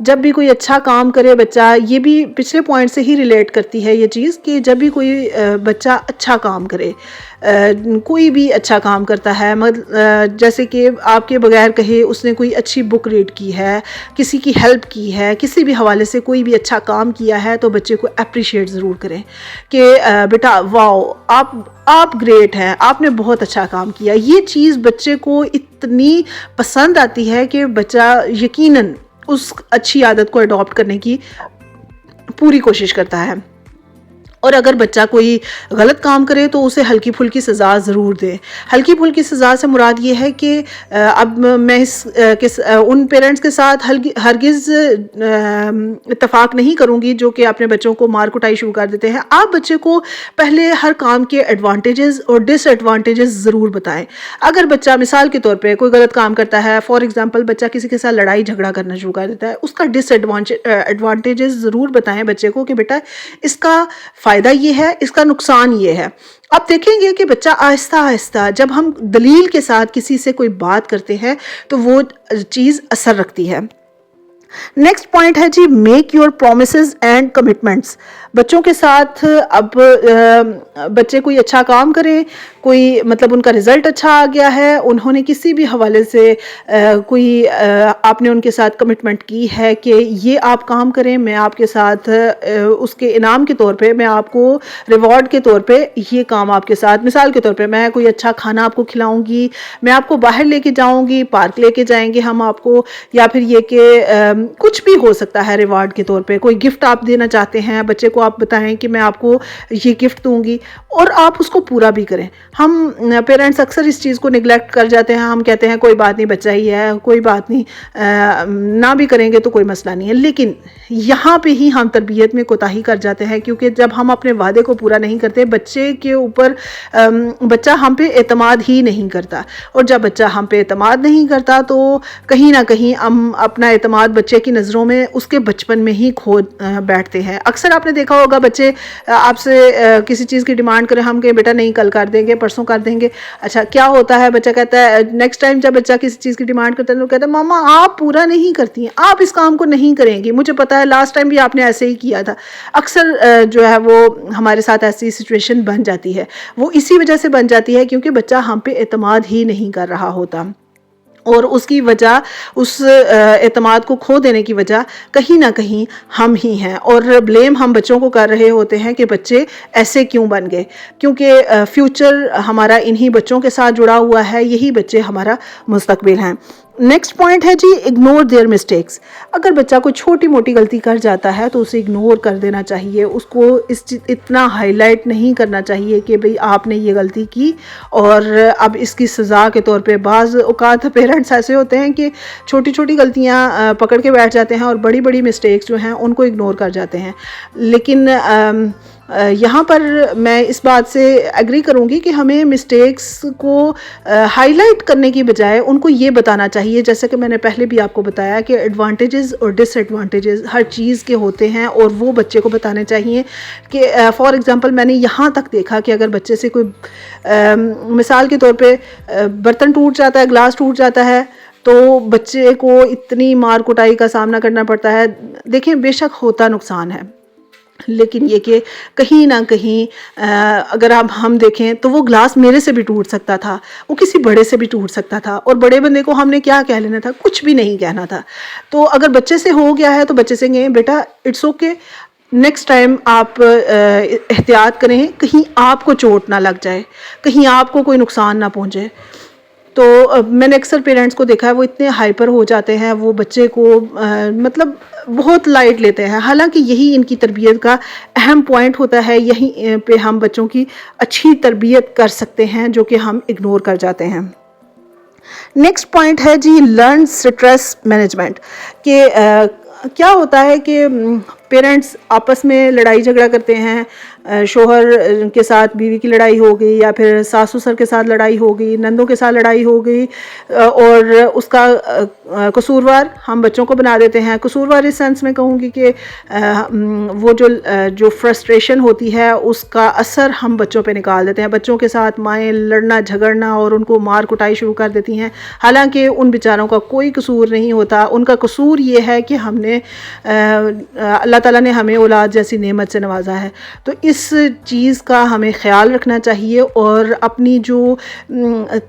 جب بھی کوئی اچھا کام کرے بچہ، یہ بھی پچھلے پوائنٹ سے ہی ریلیٹ کرتی ہے یہ چیز کہ جب بھی کوئی بچہ اچھا کام کرے، کوئی بھی اچھا کام کرتا ہے، جیسے کہ آپ کے بغیر کہے اس نے کوئی اچھی بک ریڈ کی ہے، کسی کی ہیلپ کی ہے، کسی بھی حوالے سے کوئی بھی اچھا کام کیا ہے، تو بچے کو اپریشیٹ ضرور کریں کہ بیٹا واو آپ گریٹ ہیں، آپ نے بہت اچھا کام کیا۔ یہ چیز بچے کو اتنی پسند آتی ہے کہ بچہ یقیناً اس اچھی عادت کو اڈاپٹ کرنے کی پوری کوشش کرتا ہے۔ اور اگر بچہ کوئی غلط کام کرے تو اسے ہلکی پھلکی سزا ضرور دے۔ ہلکی پھلکی سزا سے مراد یہ ہے کہ اب میں ان پیرنٹس کے ساتھ ہرگز اتفاق نہیں کروں گی جو کہ اپنے بچوں کو مار کٹائی شروع کر دیتے ہیں۔ آپ بچے کو پہلے ہر کام کے ایڈوانٹیجز اور ڈس ایڈوانٹیجز ضرور بتائیں۔ اگر بچہ مثال کے طور پہ کوئی غلط کام کرتا ہے، فار ایگزامپل بچہ کسی کے ساتھ لڑائی جھگڑا کرنا شروع کر دیتا ہے، اس کا ڈس ایڈوانٹیجز ضرور بتائیں بچے کو کہ بیٹا اس کا فائدہ یہ ہے، اس کا نقصان یہ ہے۔ آپ دیکھیں گے کہ بچہ آہستہ آہستہ جب ہم دلیل کے ساتھ کسی سے کوئی بات کرتے ہیں تو وہ چیز اثر رکھتی ہے۔ نیکسٹ پوائنٹ ہے جی، make your promises and commitments. بچوں کے ساتھ اب بچے کوئی اچھا کام کریں، کوئی مطلب ان کا رزلٹ اچھا آ گیا ہے، انہوں نے کسی بھی حوالے سے کوئی آپ نے ان کے ساتھ کمٹمنٹ کی ہے کہ یہ آپ کام کریں، میں آپ کے ساتھ اس کے انعام کے طور پہ، میں آپ کو ریوارڈ کے طور پہ یہ کام آپ کے ساتھ، مثال کے طور پہ میں کوئی اچھا کھانا آپ کو کھلاؤں گی، میں آپ کو باہر لے کے جاؤں گی، پارک لے کے جائیں گے ہم آپ کو، یا پھر یہ کہ کچھ بھی ہو سکتا ہے ریوارڈ کے طور پہ، کوئی گفٹ آپ دینا چاہتے ہیں بچے کو، آپ بتائیں کہ میں آپ کو یہ گفٹ دوں گی اور آپ اس کو پورا بھی کریں۔ ہم پیرنٹس اکثر اس چیز کو نگلیکٹ کر جاتے ہیں، ہم کہتے ہیں کوئی بات نہیں بچہ ہی ہے، کوئی بات نہیں، نہ بھی کریں گے تو کوئی مسئلہ نہیں ہے، لیکن یہاں پہ ہی ہم تربیت میں کوتاہی کر جاتے ہیں، کیونکہ جب ہم اپنے وعدے کو پورا نہیں کرتے، بچے کے اوپر بچہ ہم پہ اعتماد ہی نہیں کرتا، اور جب بچہ ہم پہ اعتماد نہیں کرتا تو کہیں نہ کہیں ہم اپنا اعتماد بچے کی نظروں میں اس کے بچپن میں ہی کھو بیٹھتے ہیں۔ اکثر آپ نے دیکھا ہوگا بچے آپ سے کسی چیز کی ڈیمانڈ کریں، ہم کہیں بیٹا نہیں کل کر دیں گے، پرسوں کر دیں گے، اچھا کیا ہوتا ہے بچہ کہتا ہے نیکسٹ ٹائم جب بچہ کسی چیز کی ڈیمانڈ کرتا ہے تو کہتا ہے ماما آپ پورا نہیں کرتی ہیں، آپ اس کام کو نہیں کریں گی، مجھے پتا ہے لاسٹ ٹائم بھی آپ نے ایسے ہی کیا تھا۔ اکثر جو ہے وہ ہمارے ساتھ ایسی سچویشن بن جاتی ہے، وہ اسی وجہ سے بن جاتی ہے کیونکہ بچہ ہم پہ اعتماد ہی نہیں کر رہا ہوتا، اور اس کی وجہ، اس اعتماد کو کھو دینے کی وجہ کہیں نہ کہیں ہم ہی ہیں، اور بلیم ہم بچوں کو کر رہے ہوتے ہیں کہ بچے ایسے کیوں بن گئے، کیونکہ فیوچر ہمارا انہی بچوں کے ساتھ جڑا ہوا ہے، یہی بچے ہمارا مستقبل ہیں۔ نیکسٹ پوائنٹ ہے جی، اگنور دیئر مسٹیکس۔ اگر بچہ کوئی چھوٹی موٹی غلطی کر جاتا ہے تو اسے اگنور کر دینا چاہیے، اس کو اتنا ہائی لائٹ نہیں کرنا چاہیے کہ بھئی آپ نے یہ غلطی کی اور اب اس کی سزا کے طور پہ۔ بعض اوقات پیرنٹس ایسے ہوتے ہیں کہ چھوٹی چھوٹی غلطیاں پکڑ کے بیٹھ جاتے ہیں اور بڑی بڑی مسٹیکس جو ہیں ان کو اگنور کر جاتے ہیں، لیکن یہاں پر میں اس بات سے ایگری کروں گی کہ ہمیں مسٹیکس کو ہائی لائٹ کرنے کی بجائے ان کو یہ بتانا چاہیے، جیسے کہ میں نے پہلے بھی آپ کو بتایا کہ ایڈوانٹیجز اور ڈس ایڈوانٹیجز ہر چیز کے ہوتے ہیں، اور وہ بچے کو بتانے چاہیے کہ فار ایگزامپل میں نے یہاں تک دیکھا کہ اگر بچے سے کوئی مثال کے طور پہ برتن ٹوٹ جاتا ہے، گلاس ٹوٹ جاتا ہے، تو بچے کو اتنی مار کٹائی کا سامنا کرنا پڑتا ہے۔ دیکھیں بے شک ہوتا نقصان ہے، لیکن یہ کہ کہیں نہ کہیں اگر اب ہم دیکھیں تو وہ گلاس میرے سے بھی ٹوٹ سکتا تھا، وہ کسی بڑے سے بھی ٹوٹ سکتا تھا، اور بڑے بندے کو ہم نے کیا کہہ لینا تھا، کچھ بھی نہیں کہنا تھا۔ تو اگر بچے سے ہو گیا ہے تو بچے سے کہیں بیٹا اٹس اوکے، نیکسٹ ٹائم آپ احتیاط کریں، کہیں آپ کو چوٹ نہ لگ جائے، کہیں آپ کو کوئی نقصان نہ پہنچے۔ تو میں نے اکثر پیرنٹس کو دیکھا ہے وہ اتنے ہائپر ہو جاتے ہیں، وہ بچے کو مطلب بہت لائٹ لیتے ہیں، حالانکہ یہی ان کی تربیت کا اہم پوائنٹ ہوتا ہے، یہیں پہ ہم بچوں کی اچھی تربیت کر سکتے ہیں جو کہ ہم اگنور کر جاتے ہیں۔ نیکسٹ پوائنٹ ہے جی، لرن سٹریس مینجمنٹ، کہ کیا ہوتا ہے کہ پیرنٹس آپس میں لڑائی جھگڑا کرتے ہیں، شوہر کے ساتھ بیوی کی لڑائی ہو گئی، یا پھر ساس سسر کے ساتھ لڑائی ہو گئی، نندوں کے ساتھ لڑائی ہو گئی، اور اس کا قصوروار ہم بچوں کو بنا دیتے ہیں. قصوروار اس سینس میں کہوں گی کہ وہ جو فرسٹریشن ہوتی ہے اس کا اثر ہم بچوں پہ نکال دیتے ہیں. بچوں کے ساتھ مائیں لڑنا جھگڑنا اور ان کو مار کٹائی شروع کر دیتی ہیں، حالانکہ ان بیچاروں کا کوئی قصور نہیں ہوتا. ان کا قصور یہ ہے کہ ہم نے اللہ تعالیٰ نے ہمیں اولاد جیسی نعمت سے نوازا ہے. تو اس چیز کا ہمیں خیال رکھنا چاہیے، اور اپنی جو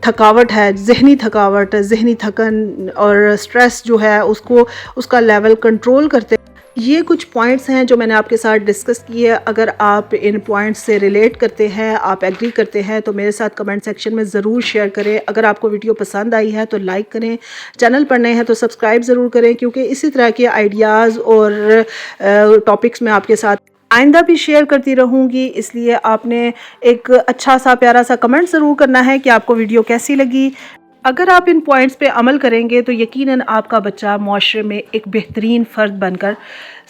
تھکاوٹ ہے، ذہنی تھکاوٹ، ذہنی تھکن اور سٹریس جو ہے اس کا لیول کنٹرول کرتے. یہ کچھ پوائنٹس ہیں جو میں نے آپ کے ساتھ ڈسکس کیے. اگر آپ ان پوائنٹس سے ریلیٹ کرتے ہیں، آپ ایگری کرتے ہیں، تو میرے ساتھ کمنٹ سیکشن میں ضرور شیئر کریں. اگر آپ کو ویڈیو پسند آئی ہے تو لائک کریں، چینل پر نئے ہیں تو سبسکرائب ضرور کریں، کیونکہ اسی طرح کے آئیڈیاز اور ٹاپکس میں آپ کے ساتھ آئندہ بھی شیئر کرتی رہوں گی. اس لیے آپ نے ایک اچھا سا پیارا سا کمنٹ ضرور کرنا ہے کہ آپ کو ویڈیو کیسی لگی. اگر آپ ان پوائنٹس پہ عمل کریں گے تو یقیناً آپ کا بچہ معاشرے میں ایک بہترین فرد بن کر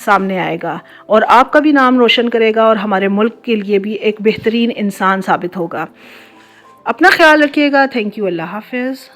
سامنے آئے گا، اور آپ کا بھی نام روشن کرے گا، اور ہمارے ملک کے لیے بھی ایک بہترین انسان ثابت ہوگا. اپنا خیال رکھیے گا. Thank you. اللہ حافظ.